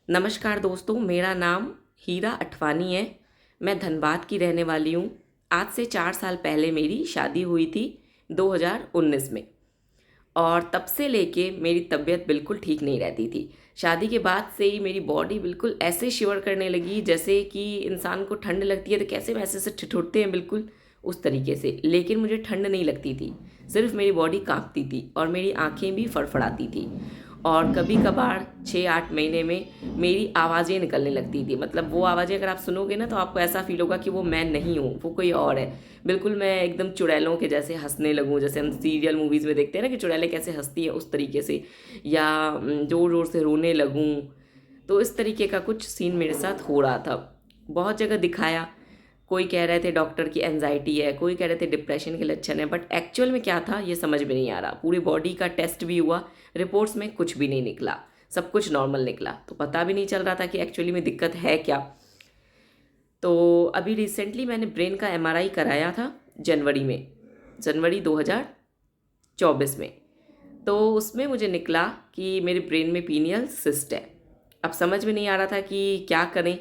नमस्कार दोस्तों, मेरा नाम हीरा अठवानी है। मैं धनबाद की रहने वाली हूँ। आज से 4 साल पहले मेरी शादी हुई थी 2019 में। और तब से लेके मेरी तबीयत बिल्कुल ठीक नहीं रहती थी। शादी के बाद से ही मेरी बॉडी बिल्कुल ऐसे शिवर करने लगी जैसे कि इंसान को ठंड लगती है तो कैसे वैसे से ठिठुरते हैं, बिल्कुल उस तरीके से। लेकिन मुझे ठंड नहीं लगती थी, सिर्फ मेरी बॉडी कांपती थी और मेरी आंखें भी फड़फड़ाती थी। और कभी कभार 6-8 महीने में मेरी आवाज़ें निकलने लगती थी। मतलब वो आवाज़ें अगर आप सुनोगे ना तो आपको ऐसा फील होगा कि वो मैं नहीं हूँ, वो कोई और है। बिल्कुल मैं एकदम चुड़ैलों के जैसे हंसने लगूँ, जैसे हम सीरियल मूवीज़ में देखते हैं ना कि चुड़ैलें कैसे हंसती हैं, उस तरीके से। या ज़ोर ज़ोर से रोने लगूँ। तो इस तरीके का कुछ सीन मेरे साथ हो रहा था। बहुत जगह दिखाया, कोई कह रहे थे डॉक्टर की एनजाइटी है, कोई कह रहे थे डिप्रेशन के लक्षण है, बट एक्चुअल में क्या था ये समझ में नहीं आ रहा। पूरी बॉडी का टेस्ट भी हुआ, रिपोर्ट्स में कुछ भी नहीं निकला, सब कुछ नॉर्मल निकला। तो पता भी नहीं चल रहा था कि एक्चुअली में दिक्कत है क्या। तो अभी रिसेंटली मैंने ब्रेन का एमआरआई कराया था जनवरी में, जनवरी 2024 में। तो उसमें मुझे निकला कि मेरे ब्रेन में पीनियल सिस्ट है। अब समझ में नहीं आ रहा था कि क्या करें,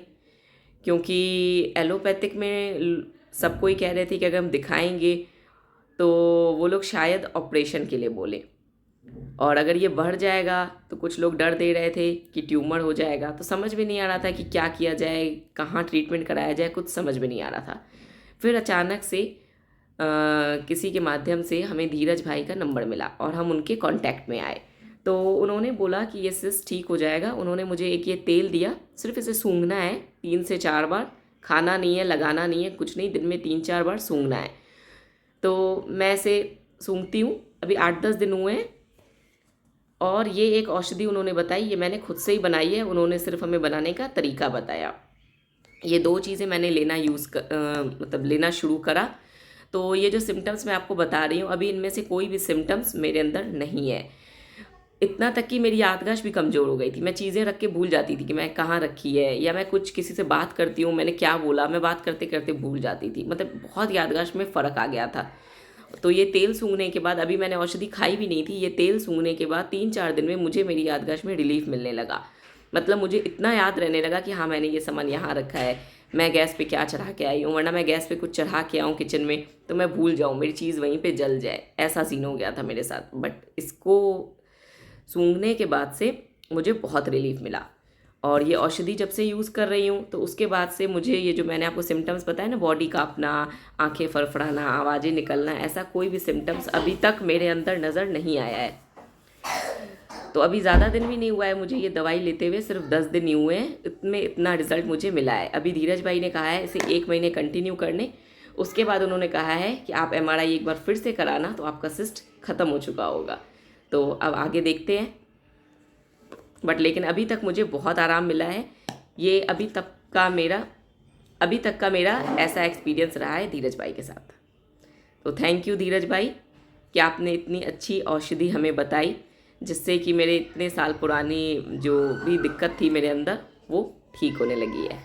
क्योंकि एलोपैथिक में सब कोई कह रहे थे कि अगर हम दिखाएंगे तो वो लोग शायद ऑपरेशन के लिए बोले, और अगर ये बढ़ जाएगा तो कुछ लोग डर दे रहे थे कि ट्यूमर हो जाएगा। तो समझ में नहीं आ रहा था कि क्या किया जाए, कहाँ ट्रीटमेंट कराया जाए, कुछ समझ में नहीं आ रहा था। फिर अचानक से किसी के माध्यम से हमें धीरज भाई का नंबर मिला और हम उनके कांटेक्ट में आए। तो उन्होंने बोला कि ये सिस्ट ठीक हो जाएगा। उन्होंने मुझे एक ये तेल दिया, सिर्फ इसे सूंघना है 3 से 4 बार, खाना नहीं है, लगाना नहीं है, कुछ नहीं, दिन में 3-4 बार सूंघना है। तो मैं इसे सूंघती हूँ, अभी 8-10 दिन हुए हैं। और ये एक औषधि उन्होंने बताई, ये मैंने खुद से ही बनाई है, उन्होंने सिर्फ हमें बनाने का तरीका बताया। ये 2 चीज़ें मैंने लेना मतलब लेना शुरू करा। तो ये जो सिम्टम्स मैं आपको बता रही हूँ, अभी इनमें से कोई भी सिम्टम्स मेरे अंदर नहीं है। इतना तक कि मेरी याददाश्त भी कमज़ोर हो गई थी। मैं चीज़ें रख के भूल जाती थी कि मैं कहाँ रखी है, या मैं कुछ किसी से बात करती हूँ, मैंने क्या बोला, मैं बात करते करते भूल जाती थी। मतलब बहुत याददाश्त में फ़र्क आ गया था। तो ये तेल सूंघने के बाद, अभी मैंने औषधि खाई भी नहीं थी, ये तेल सूंघने के बाद 3-4 दिन में मुझे मेरी याददाश्त में रिलीफ मिलने लगा। मतलब मुझे इतना याद रहने लगा कि हाँ मैंने ये सामान यहाँ रखा है, मैं गैस पे क्या चढ़ा के आई हूँ। वरना मैं गैस पे कुछ चढ़ा के आऊँ किचन में तो मैं भूल जाऊँ, मेरी चीज़ वहीं पे जल जाए, ऐसा सीन हो गया था मेरे साथ। बट इसको सूंघने के बाद से मुझे बहुत रिलीफ मिला। और ये औषधि जब से यूज़ कर रही हूँ तो उसके बाद से मुझे ये जो मैंने आपको सिम्टम्स बताए ना, बॉडी कांपना, आंखें फड़फड़ाना, आवाज़ें निकलना, ऐसा कोई भी सिम्टम्स अभी तक मेरे अंदर नज़र नहीं आया है। तो अभी ज़्यादा दिन भी नहीं हुआ है मुझे ये दवाई लेते हुए, सिर्फ 10 दिन ही हुए हैं, इसमें इतना रिजल्ट मुझे मिला है। अभी धीरज भाई ने कहा है इसे 1 महीने कंटिन्यू करने। उसके बाद उन्होंने कहा है कि आप एमआरआई एक बार फिर से कराना तो आपका सिस्ट ख़त्म हो चुका होगा। तो अब आगे देखते हैं। बट लेकिन अभी तक मुझे बहुत आराम मिला है। ये अभी तक का मेरा ऐसा एक्सपीरियंस रहा है धीरज भाई के साथ। तो थैंक यू धीरज भाई कि आपने इतनी अच्छी औषधि हमें बताई, जिससे कि मेरे इतने साल पुरानी जो भी दिक्कत थी मेरे अंदर वो ठीक होने लगी है।